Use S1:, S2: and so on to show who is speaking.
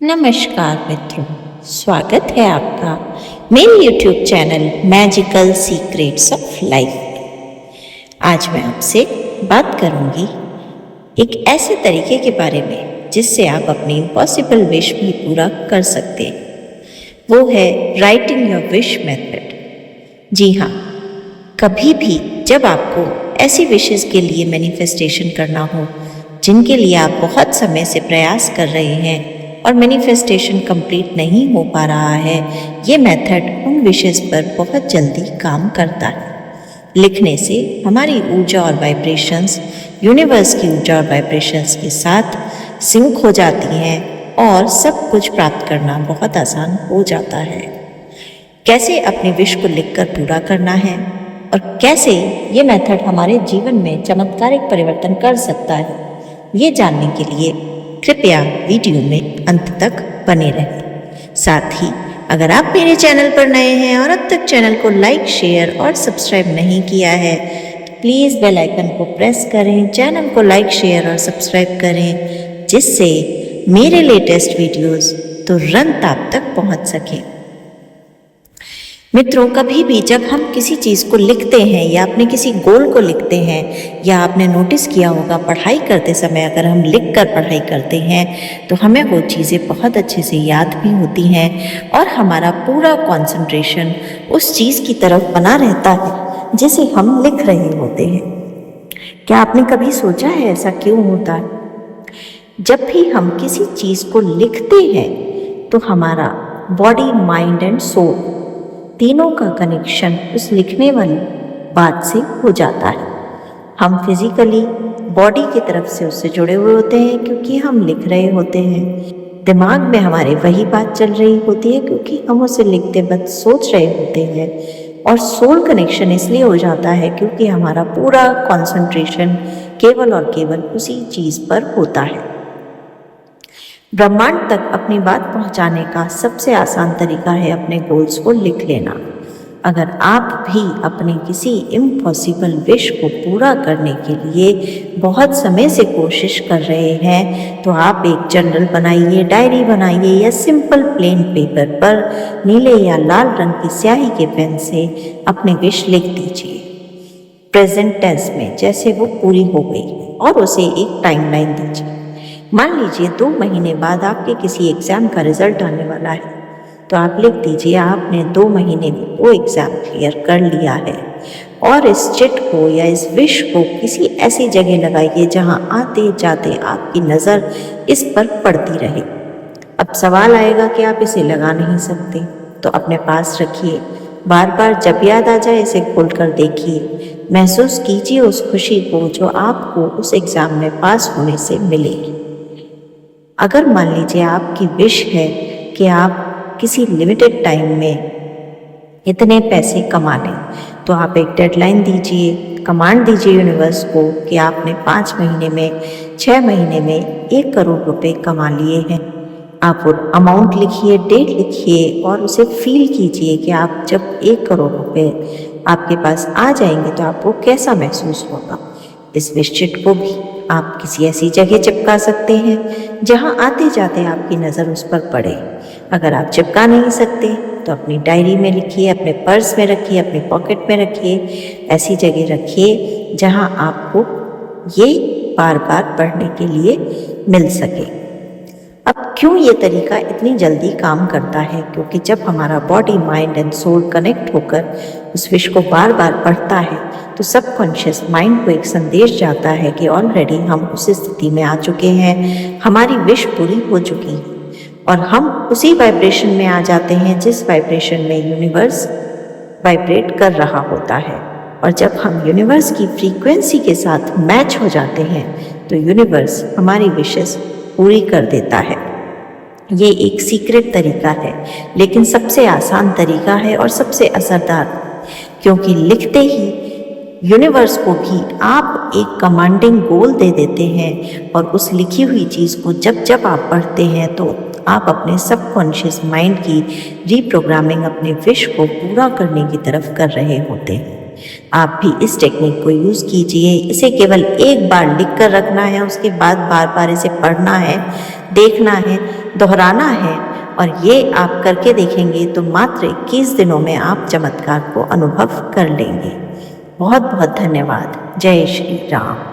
S1: नमस्कार मित्रों, स्वागत है आपका मेरे YouTube channel magical secrets of life. आज मैं आपसे बात करूंगी एक ऐसे तरीके के बारे में जिससे आप अपनी इम्पॉसिबल विश भी पूरा कर सकते हैं। वो है राइटिंग योर विश मेथड। जी हाँ, कभी भी जब आपको ऐसी विशेस के लिए मैनिफेस्टेशन करना हो जिनके लिए आप बहुत समय से प्रयास कर रहे हैं और मैनिफेस्टेशन कंप्लीट नहीं हो पा रहा है, ये मेथड उन विशेस पर बहुत जल्दी काम करता है। लिखने से हमारी ऊर्जा और वाइब्रेशंस यूनिवर्स की ऊर्जा और वाइब्रेशंस के साथ सिंक हो जाती हैं और सब कुछ प्राप्त करना बहुत आसान हो जाता है। कैसे अपनी विश को लिखकर पूरा करना है और कैसे ये मेथड हमारे जीवन में चमत्कारिक परिवर्तन कर सकता है, ये जानने के लिए कृपया वीडियो में अंत तक बने रहें। साथ ही अगर आप मेरे चैनल पर नए हैं और अब तक चैनल को लाइक, शेयर और सब्सक्राइब नहीं किया है तो प्लीज़ बेल आइकन को प्रेस करें, चैनल को लाइक, शेयर और सब्सक्राइब करें, जिससे मेरे लेटेस्ट वीडियोस तुरंत आप तक पहुंच सकें। मित्रों, कभी भी जब हम किसी चीज़ को लिखते हैं या अपने किसी गोल को लिखते हैं, या आपने नोटिस किया होगा पढ़ाई करते समय अगर हम लिख कर पढ़ाई करते हैं तो हमें वो चीज़ें बहुत अच्छे से याद भी होती हैं और हमारा पूरा कंसंट्रेशन उस चीज़ की तरफ बना रहता है जिसे हम लिख रहे होते हैं। क्या आपने कभी सोचा है ऐसा क्यों होता है? जब भी हम किसी चीज़ को लिखते हैं तो हमारा बॉडी, माइंड एंड सोल तीनों का कनेक्शन उस लिखने वाली बात से हो जाता है। हम फिजिकली बॉडी की तरफ से उससे जुड़े हुए होते हैं क्योंकि हम लिख रहे होते हैं। दिमाग में हमारे वही बात चल रही होती है क्योंकि हम उसे लिखते वक्त सोच रहे होते हैं। और सोल कनेक्शन इसलिए हो जाता है क्योंकि हमारा पूरा कंसंट्रेशन केवल और केवल उसी चीज़ पर होता है। ब्रह्मांड तक अपनी बात पहुंचाने का सबसे आसान तरीका है अपने गोल्स को लिख लेना। अगर आप भी अपने किसी इम्पॉसिबल विश को पूरा करने के लिए बहुत समय से कोशिश कर रहे हैं तो आप एक जर्नल बनाइए, डायरी बनाइए या सिंपल प्लेन पेपर पर नीले या लाल रंग की स्याही के पेन से अपनी विश लिख दीजिए, प्रेजेंट टेंस में, जैसे वो पूरी हो गई, और उसे एक टाइमलाइन दीजिए। मान लीजिए 2 महीने बाद आपके किसी एग्ज़ाम का रिजल्ट आने वाला है तो आप लिख दीजिए आपने 2 महीने में वो एग्ज़ाम क्लियर कर लिया है। और इस चिट को या इस विश को किसी ऐसी जगह लगाइए जहां आते जाते आपकी नज़र इस पर पड़ती रहे। अब सवाल आएगा कि आप इसे लगा नहीं सकते, तो अपने पास रखिए। बार बार जब याद आ जाए इसे खोल कर देखिए, महसूस कीजिए उस खुशी को जो आपको उस एग्ज़ाम में पास होने से मिलेगी। अगर मान लीजिए आपकी विश है कि आप किसी लिमिटेड टाइम में इतने पैसे कमा लें, तो आप एक डेडलाइन दीजिए, कमांड दीजिए यूनिवर्स को कि आपने 5 महीने में, 6 महीने में 1 करोड़ रुपए कमा लिए हैं। आप वो अमाउंट लिखिए, डेट लिखिए और उसे फील कीजिए कि आप जब 1 करोड़ रुपए आपके पास आ जाएंगे तो आपको कैसा महसूस होगा। इस विश चिट को भी आप किसी ऐसी जगह चिपका सकते हैं जहां आते जाते आपकी नज़र उस पर पड़े। अगर आप चिपका नहीं सकते तो अपनी डायरी में लिखिए, अपने पर्स में रखिए, अपनी पॉकेट में रखिए, ऐसी जगह रखिए जहां आपको ये बार बार पढ़ने के लिए मिल सके। अब क्यों ये तरीका इतनी जल्दी काम करता है? क्योंकि जब हमारा body, mind and soul connect होकर उस विश को बार बार पढ़ता है तो सबकॉन्शियस माइंड को एक संदेश जाता है कि ऑलरेडी हम उस स्थिति में आ चुके हैं, हमारी विश पूरी हो चुकी है, और हम उसी वाइब्रेशन में आ जाते हैं जिस वाइब्रेशन में यूनिवर्स वाइब्रेट कर रहा होता है। और जब हम यूनिवर्स की फ्रीक्वेंसी के साथ मैच हो जाते हैं तो यूनिवर्स हमारी विशेस पूरी कर देता है। ये एक सीक्रेट तरीका है, लेकिन सबसे आसान तरीका है और सबसे असरदार, क्योंकि लिखते ही यूनिवर्स को भी आप एक कमांडिंग गोल दे देते हैं और उस लिखी हुई चीज़ को जब जब आप पढ़ते हैं तो आप अपने सबकॉन्शियस माइंड की रीप्रोग्रामिंग अपने विश को पूरा करने की तरफ कर रहे होते हैं। आप भी इस टेक्निक को यूज़ कीजिए। इसे केवल एक बार लिख कर रखना है, उसके बाद बार बार इसे पढ़ना है, देखना है दोहराना है और ये आप करके देखेंगे तो मात्र 21 दिनों में आप चमत्कार को अनुभव कर लेंगे। बहुत बहुत धन्यवाद। जय श्री राम।